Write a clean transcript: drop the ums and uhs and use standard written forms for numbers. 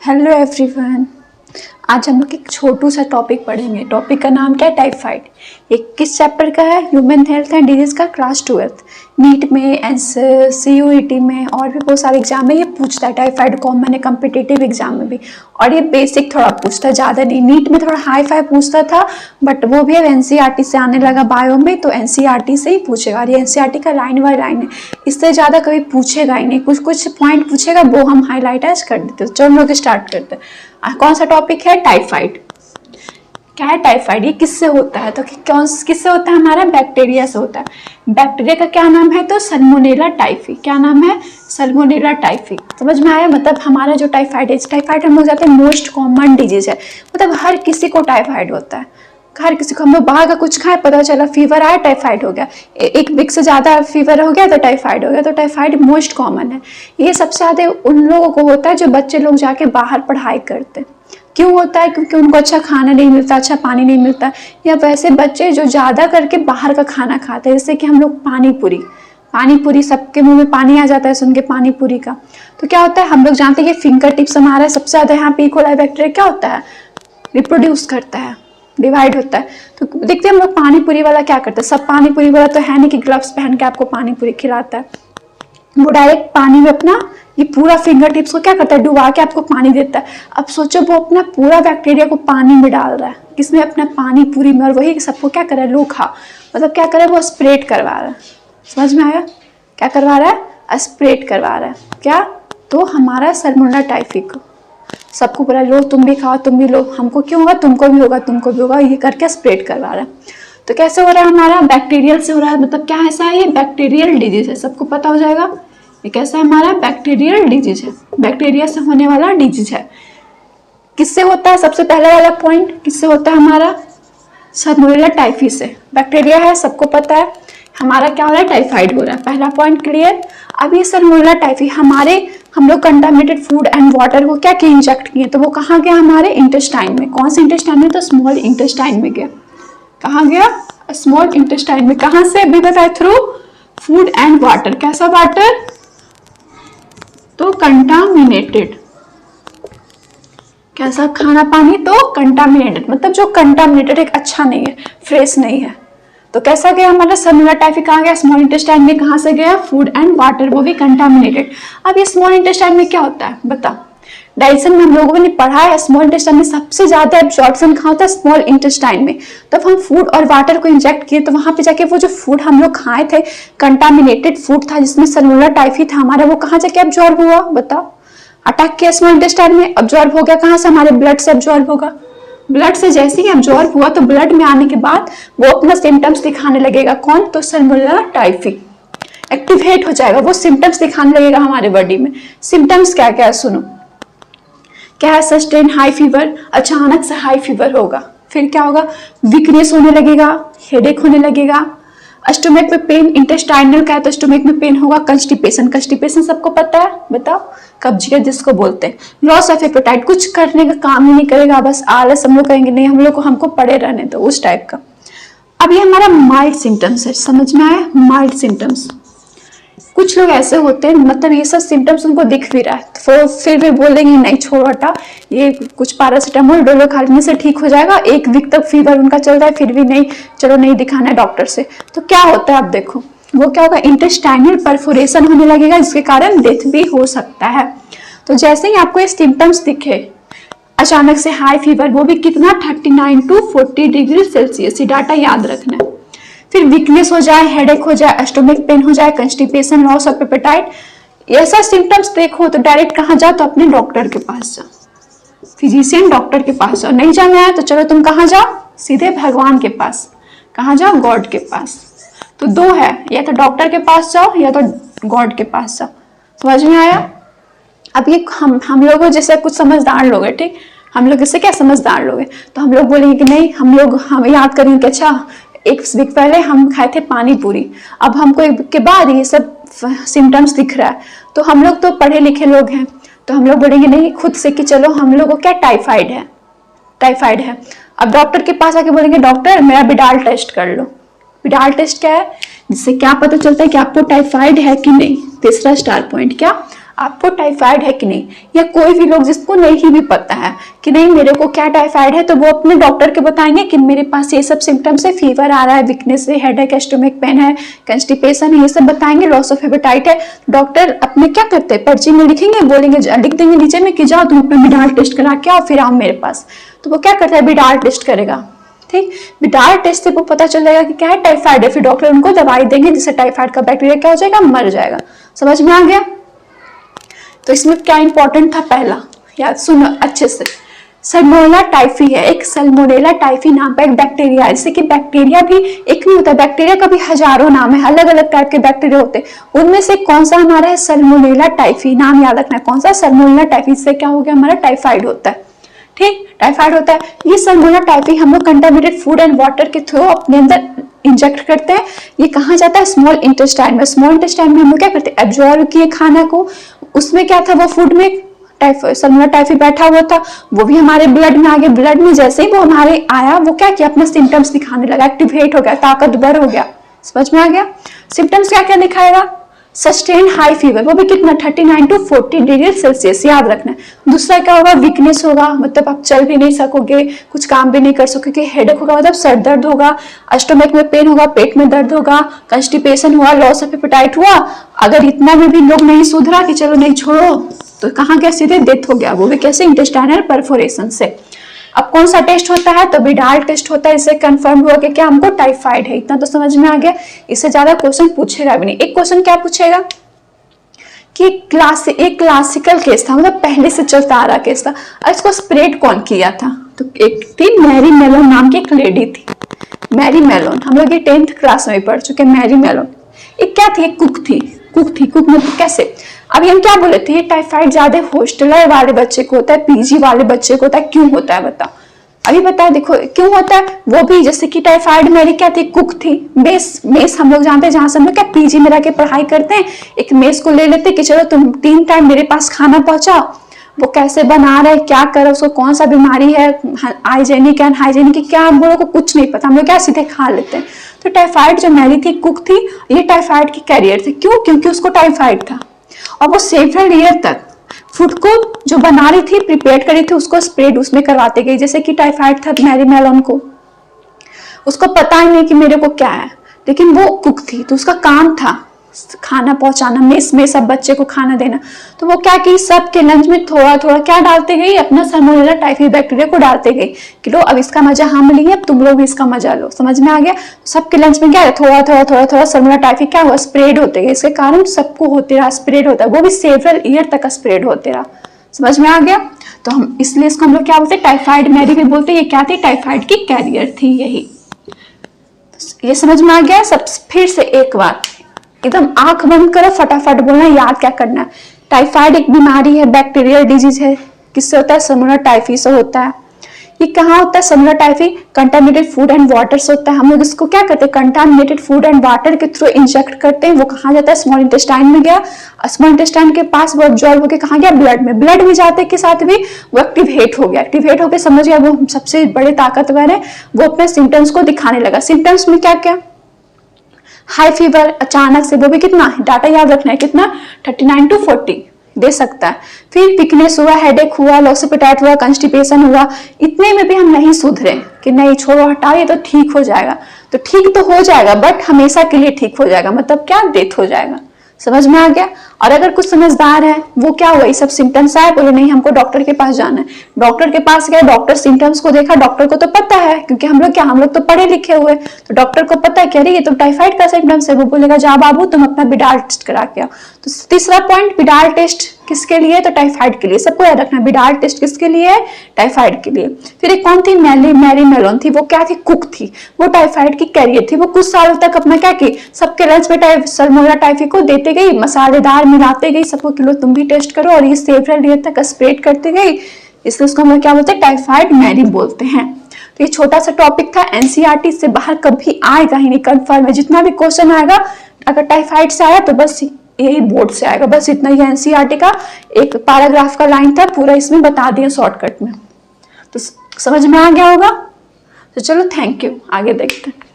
Hello everyone. आज हम लोग एक छोटू सा टॉपिक पढ़ेंगे। टॉपिक का नाम क्या है? टाइफाइड। ये किस चैप्टर का है? ह्यूमन हेल्थ एंड डिजीज का, क्लास 12th। नीट में, CUET में और भी बहुत सारे एग्जाम में ये पूछता है। टाइफाइड कॉमन है कम्पिटिटिव एग्जाम में भी, और ये बेसिक थोड़ा पूछता है, ज़्यादा नहीं। नीट में थोड़ा हाई फाई पूछता था, बट वो भी अब NCERT से आने लगा बायो में, तो NCERT से ही पूछेगा। और ये NCERT का लाइन बाय लाइन है, इससे ज़्यादा कभी पूछेगा ही नहीं। कुछ कुछ पॉइंट पूछेगा, वो हम हाईलाइट कर देते। चलो हम लोग स्टार्ट करते हैं। कौन सा टॉपिक है? टाइफाइड। क्या है टाइफाइड? ये किससे होता है? तो किससे होता है? हमारा बैक्टीरिया से होता है। बैक्टीरिया का क्या नाम है? तो सल्मोनेला टाइफी। क्या नाम है? Salmonella typhi. समझ में आया? मतलब हमारा जो टाइफाइड है, टाइफाइड हम लोग जाते हैं मोस्ट कॉमन डिजीज है। मतलब हर किसी को टाइफाइड होता है, हर किसी को। हम लोग बाहर का कुछ खाए, पता चला फीवर आया, टाइफाइड हो गया। एक वीक से ज़्यादा फीवर हो गया तो टाइफाइड हो गया। तो टाइफाइड मोस्ट कॉमन है। ये सबसे ज़्यादा उन लोगों को होता है जो बच्चे लोग जाके बाहर पढ़ाई करते हैं। क्यों होता है? क्योंकि उनको अच्छा खाना नहीं मिलता, अच्छा पानी नहीं मिलता, या वैसे बच्चे जो ज़्यादा करके बाहर का खाना खाते हैं। जैसे कि हम लोग पानी पूरी सबके मुंह में पानी आ जाता है सुन के पानी पूरी का। तो क्या होता है? हम लोग जानते हैं कि फिंगर टिप्स हमारा सबसे ज़्यादा यहाँ पे इकोलाई बैक्टीरिया क्या होता है? रिप्रोड्यूस करता है, डिवाइड होता है। तो देखते हैं हम लोग पानी पूरी वाला क्या करता है। सब पानी पूरी वाला तो है नहीं कि ग्लव्स पहन के आपको पानी पूरी खिलाता है। वो डायरेक्ट पानी में अपना ये पूरा फिंगर टिप्स को क्या करता है? डुबा के आपको पानी देता है। अब सोचो वो अपना पूरा बैक्टीरिया को पानी में डाल रहा है, किसमें? अपना पानी पूरी में। और वही सबको क्या कर रहा है? लोखा, मतलब क्या कर रहा है? वो स्प्रेड करवा रहा है। समझ में आया? क्या करवा रहा है? स्प्रेड करवा रहा है। क्या? तो हमारा सल्मोनेला टाइफी को सबको बोला लो, तुम भी खाओ, तुम भी लो, हमको क्यों होगा? तुमको भी होगा, तुमको भी होगा। ये करके स्प्रेड करवा रहा है। तो कैसे हो रहा है? हमारा बैक्टीरियल से हो रहा है। मतलब क्या ऐसा है? ये बैक्टीरियल डिजीज है, सबको पता हो जाएगा। ये कैसा है? हमारा बैक्टीरियल डिजीज है, बैक्टीरिया से होने वाला डिजीज है। किससे होता है? सबसे पहला वाला पॉइंट किससे होता है? हमारा सल्मोनेला टाइफी से। बैक्टीरिया है, सबको पता है। हमारा क्या हो रहा है? टाइफाइड हो रहा है। पहला पॉइंट क्लियर। अब ये सल्मोनेला टाइफी हम लोग कंटामिनेटेड फूड एंड वाटर को क्या किए? इंजेक्ट किए। तो वो कहाँ गया? हमारे इंटेस्टाइन में। कौन से इंटेस्टाइन में? तो स्मॉल इंटेस्टाइन में गया। कहाँ गया? स्मॉल इंटेस्टाइन में। कहाँ से? अभी बताए, थ्रू फूड एंड वाटर। कैसा वाटर? तो कंटामिनेटेड। कैसा खाना पानी? तो कंटामिनेटेड, मतलब जो कंटामिनेटेड, एक अच्छा नहीं है, फ्रेश नहीं है। तो कैसा गया हमारा सल्मोनेला टाइफी? कहाँ गया? स्मॉल इंटेस्टाइन में। कहाँ से गया? फूड एंड वाटर, वो भी कंटामिनेटेड। अब ये स्मॉल इंटेस्टाइन में क्या होता है? बताओ। डाइजेशन में हम लोगों ने पढ़ा है, स्मॉल इंटेस्टाइन में सबसे ज्यादा एब्जॉर्प्शन कहाँ होता है? स्मॉल इंटेस्टाइन में। तब हम फूड और वाटर को इंजेक्ट किए, तो वहां पे जाके वो जो फूड हम लोग खाए थे, कंटामिनेटेड फूड था जिसमें सल्मोनेला टाइफी था हमारा, वो कहाँ जाके एब्जॉर्ब हुआ? बताओ। अटैक किया स्मॉल इंटेस्टाइन में, एब्जॉर्ब हो गया। कहाँ से? हमारे ब्लड से एब्जॉर्ब होगा। ब्लड से जैसे ही एब्जॉर्ब हुआ तो ब्लड में आने के बाद वो अपना सिम्टम्स दिखाने लगेगा। कौन? तो सल्मोनेला टाइफी एक्टिवेट हो जाएगा, वो सिम्टम्स दिखाने लगेगा हमारे बॉडी में। सिम्टम्स क्या क्या है? सुनो। क्या है? सस्टेन हाई फीवर, अचानक से हाई फीवर होगा। फिर क्या होगा? वीकनेस होने लगेगा, हेडेक होने लगेगा। स्टोमक में पेन, इंटेस्टाइनल का है तो स्टोमक में पेन होगा। कंस्टिपेशन, कंस्टिपेशन सबको पता है, बताओ, कब्जियत जिसको बोलते हैं। लॉस ऑफ एपेटाइट, कुछ करने का काम ही नहीं करेगा, बस आलस। हम लोग कहेंगे नहीं, हम लोग को हमको पड़े रहने दो, उस टाइप का। अब ये हमारा माइल्ड सिम्टम्स है, समझ में आया? Mild symptoms. कुछ लोग ऐसे होते हैं, मतलब ये सब सिम्टम्स उनको दिख भी रहा है, तो फिर भी बोलेंगे नहीं छोड़ो हटा, ये कुछ पैरासीटामोल डोलो खाने से ठीक हो जाएगा। एक वीक तक फीवर उनका चल रहा है, फिर भी नहीं, चलो नहीं दिखाना है डॉक्टर से। तो क्या होता है? अब देखो वो क्या होगा? इंटेस्टाइनल परफोरेशन होने लगेगा, जिसके कारण डेथ भी हो सकता है। तो जैसे ही आपको ये सिम्टम्स दिखे, अचानक से हाई फीवर, वो भी कितना? 39 to 40 डिग्री सेल्सियस। ये डाटा याद रखना है। फिर वीकनेस हो जाए, हेडेक हो जाए, स्टोमक पेन हो जाए, कंस्टिपेशन, लॉस ऑफ एपेटाइट, ऐसा सिम्टम्स देखो तो डायरेक्ट कहाँ जाओ? तो अपने डॉक्टर के पास जाओ, फिजिशियन डॉक्टर के पास जाओ। नहीं जाना है तो चलो तुम कहाँ जाओ? सीधे भगवान के पास। कहाँ जाओ? गॉड के पास। तो दो है, या तो डॉक्टर के पास जाओ या तो गॉड के पास जाओ। समझ में आया? अब ये हम लोग जैसे कुछ समझदार लोग हैं, ठीक, हम लोग इससे क्या समझदार लोग हैं, तो हम लोग बोलेंगे कि नहीं, हम याद करेंगे कि अच्छा एक वीक पहले हम खाए थे पानी पूरी, अब हमको एक वीक के बाद ये सब सिम्टम्स दिख रहा है। तो हम लोग तो पढ़े लिखे लोग हैं, तो हम लोग बोलेंगे नहीं खुद से कि चलो हम लोग को क्या टाइफाइड है, टाइफाइड है। अब डॉक्टर के पास आके बोलेंगे डॉक्टर मेरा विडाल टेस्ट कर लो। विडाल टेस्ट क्या है? जिससे क्या पता चलता है कि आपको टाइफाइड है कि नहीं। तीसरा स्टार पॉइंट क्या? आपको टाइफाइड है कि नहीं, या कोई भी लोग जिसको नहीं भी पता है कि नहीं मेरे को क्या टाइफाइड है, तो वो अपने डॉक्टर के बताएंगे कि मेरे पास ये सब सिम्टम्स है, फीवर आ रहा है, वीकनेस है, हेडेक, स्टमक पेन है, कंस्टिपेशन है, ये सब बताएंगे, लॉस ऑफ हेपेटाइट है। डॉक्टर अपने क्या करते हैं, पर्ची में लिखेंगे, बोलेंगे, लिख देंगे नीचे में कि जाओ तुम अपना विडाल टेस्ट करा के आओ, फिर आओ मेरे पास। तो वो क्या करता है, विडाल टेस्ट करेगा। ठीक, विडाल टेस्ट से वो पता चल जाएगा कि क्या है, टाइफाइड है। फिर डॉक्टर उनको दवाई देंगे जिससे टाइफाइड का बैक्टीरिया क्या हो जाएगा, मर जाएगा। समझ में आ गया। तो इसमें क्या इंपॉर्टेंट था, पहला याद सुनो अच्छे से, सल्मोनेला टाइफी है, एक सल्मोनेला टाइफी नाम का एक बैक्टीरिया है। जैसे कि बैक्टीरिया भी एक नहीं होता, बैक्टीरिया का भी हजारों नाम है, अलग अलग टाइप के बैक्टीरिया होते हैं, उनमें से कौन सा हमारा है, सल्मोनेला टाइफी। नाम याद रखना है कौन सा, सल्मोनेला टाइफी। से क्या हो गया, हमारा टाइफाइड होता है। ठीक, टाइफाइड होता है। ये सल्मोनेला टाइफी हम लोग कंटामिनेटेड फूड एंड वाटर के थ्रू अपने अंदर इंजेक्ट करते हैं। ये कहाँ जाता है, स्मॉल इंटेस्टाइन में। स्मॉल इंटेस्टाइन में हम लोग क्या करते हैं, एब्जॉर्ब किए खाना को, उसमें क्या था, वो फूड में सल्मोनेला टाइफी बैठा हुआ था, वो भी हमारे ब्लड में आ गया। ब्लड में जैसे ही वो हमारे आया, वो क्या किया, अपना सिम्टम्स दिखाने लगा, एक्टिवेट हो गया, ताकतवर हो गया। समझ में आ गया। सिम्टम्स क्या क्या दिखाएगा, सस्टेन हाई फीवर, वो भी कितना 39 to 40 डिग्री सेल्सियस, याद रखना है। दूसरा क्या होगा, वीकनेस होगा, मतलब आप चल भी नहीं सकोगे, कुछ काम भी नहीं कर सकोगे। हेडेक होगा, मतलब सर दर्द होगा, स्टमक में पेन होगा, पेट में दर्द होगा, कंस्टिपेशन हुआ, लॉस ऑफ एपेटाइट हुआ। अगर इतना में भी लोग नहीं सुधरा कि चलो नहीं छोड़ो, तो कहाँ गया, सीधे डेथ हो गया, वो भी कैसे, इंटेस्टाइनल परफोरेशन से। अब कौन सा टेस्ट होता है, तो विडाल टेस्ट होता है। इससे कंफर्म हुआ कि क्या हमको टाइफाइड है। इतना तो समझ में आ गया। इससे ज्यादा क्वेश्चन पूछेगा भी नहीं। एक क्वेश्चन क्या पूछेगा कि एक क्लासिकल केस था, मतलब पहले से चलता आ रहा केस था, और इसको स्प्रेड कौन किया था, तो एक थी मैरी मेलोन नाम की एक लेडी थी। मैरी मेलोन, हम लोग ये 10th क्लास में पढ़ चुके। मैरी मेलोन एक क्या थी, एक कुक थी। कुक मतलब कैसे, अभी हम क्या बोले थे, ये टाइफाइड ज्यादा हॉस्टलर वाले बच्चे को होता है, पीजी वाले बच्चे को होता है। क्यों होता है बताओ, अभी बताए, देखो क्यों होता है। वो भी जैसे कि टाइफाइड मेरी क्या थी, कुक थी। मेस हम लोग जानते हैं, जहां से हम लोग क्या पीजी में रह के पढ़ाई करते हैं, एक मेस को ले लेते कि चलो तुम 3 टाइम मेरे पास खाना पहुंचाओ। वो कैसे बना रहे, क्या करे, उसको कौन सा बीमारी है, हाइजेनिक एंड हाइजेनिक क्या, हम लोगों को कुछ नहीं पता, हम लोग क्या सीधे खा लेते हैं। तो टाइफाइड जो मैरी थी, कुक थी, ये टाइफाइड की कैरियर थी। क्यों, क्योंकि उसको टाइफाइड था, और वो सेवरल ईयर तक फूड को जो बना रही थी, प्रिपेयर करी थी, उसको स्प्रेड उसमें करवाते गई। जैसे कि टाइफाइड था मैरी मेलोन को, उसको पता ही नहीं कि मेरे को क्या है, लेकिन वो कुक थी, तो उसका काम था खाना पहुंचाना, मेस में सब बच्चे को खाना देना। तो वो क्या की, सबके लंच में थोड़ा थोड़ा क्या डालते गई, अपना सल्मोनेला टाइफी बैक्टीरिया को डालते गई कि लो अब इसका मजा हम लिए, अब तुम लोग भी इसका मजा लो। समझ में आ गया। सबके लंच में क्या है, थोड़ा थोड़ा थोड़ा थोड़ा सल्मोनेला टाइफी क्या हुआ, स्प्रेड होते गए। इसके कारण सबको होते रहा, स्प्रेड होता है, वो भी सेवरल ईयर तक स्प्रेड होते रहा। समझ में आ गया। तो हम इसलिए इसको हम लोग क्या बोलते हैं, टाइफाइड मैरी भी बोलते हैं। ये क्या थी, टाइफाइड की कैरियर थी। यही ये समझ में आ गया। सब फिर से एक बार एकदम आंख बंद करो, फटाफट बोलना, याद क्या करना है। टाइफाइड एक बीमारी है, बैक्टीरियल डिजीज है। किससे होता है, सल्मोनेला टाइफी से होता है। ये कहाँ होता है, Salmonella typhi contaminated food and water से होता है। हम लोग इसको क्या करते हैं, कंटामिनेटेड फूड एंड वाटर के थ्रू इंजेक्ट करते हैं। वो कहाँ जाता है, स्मॉल इंटेस्टाइन में गया, स्मॉल इंटेस्टाइन के पास वो एब्जॉर्ब होकर कहाँ गया, ब्लड में। ब्लड में जाते के साथ भी वो एक्टिवेट हो गया। एक्टिवेट होकर समझ गया वो सबसे बड़े ताकतवर है, वो अपने सिम्टम्स को दिखाने लगा। सिम्टम्स में क्या क्या, हाई फीवर अचानक से, वो भी कितना, डाटा याद रखना है कितना, 39 to 40 दे सकता है। फिर वीकनेस हुआ, हेडेक हुआ, लॉस ऑफ एपेटाइट हुआ, कंस्टिपेशन हुआ। इतने में भी हम नहीं सुधरे कि नहीं छोड़ो हटाओ, ये तो ठीक हो जाएगा। तो ठीक तो हो जाएगा, बट हमेशा के लिए ठीक हो जाएगा, मतलब क्या, डेथ हो जाएगा। समझ में आ गया। और अगर कुछ समझदार है, वो क्या हुआ, ये सब सिम्टम्स आए, बोले नहीं हमको डॉक्टर के पास जाना है। डॉक्टर के पास गया, डॉक्टर सिम्टम्स को देखा, डॉक्टर को तो पता है, क्योंकि हम लोग क्या, हम लोग तो पढ़े लिखे हुए, तो डॉक्टर को पता है कि अरे ये तो टाइफाइड का सिम्टम्स है। वो बोलेगा जा बाबू तुम अपना विडाल टेस्ट करा के आओ। तो तीसरा पॉइंट, विडाल टेस्ट किसके लिए, तो टाइफाइड के लिए। सबको याद रखना, विडाल टेस्ट किसके लिए है, टाइफाइड के लिए। फिर एक कौन थी, मैरी मेलोन थी। वो क्या थी, कुक थी, वो टाइफाइड की कैरियर थी। वो कुछ सालों तक अपना क्या की, सबके लंच में सल्मोनेला टाइफी को देते गई, मसालेदार मिलाते गई सबको, किलो तुम भी टेस्ट करो, और ये सेवरल ईयर तक स्प्रेड करते गई। इसलिए उसको हम क्या बोलते हैं, टाइफाइड मैरी बोलते हैं। तो ये छोटा सा टॉपिक था, एनसीईआरटी से बाहर कभी आएगा ही नहीं, कंफर्म है। जितना भी क्वेश्चन आएगा, अगर टाइफाइड से आया तो बस यही बोर्ड से आएगा, बस इतना ही। एनसीईआरटी का एक पैराग्राफ का लाइन था, पूरा इसमें बता दिया शॉर्टकट में। तो समझ में आ गया होगा। तो चलो थैंक यू, आगे देखते हैं।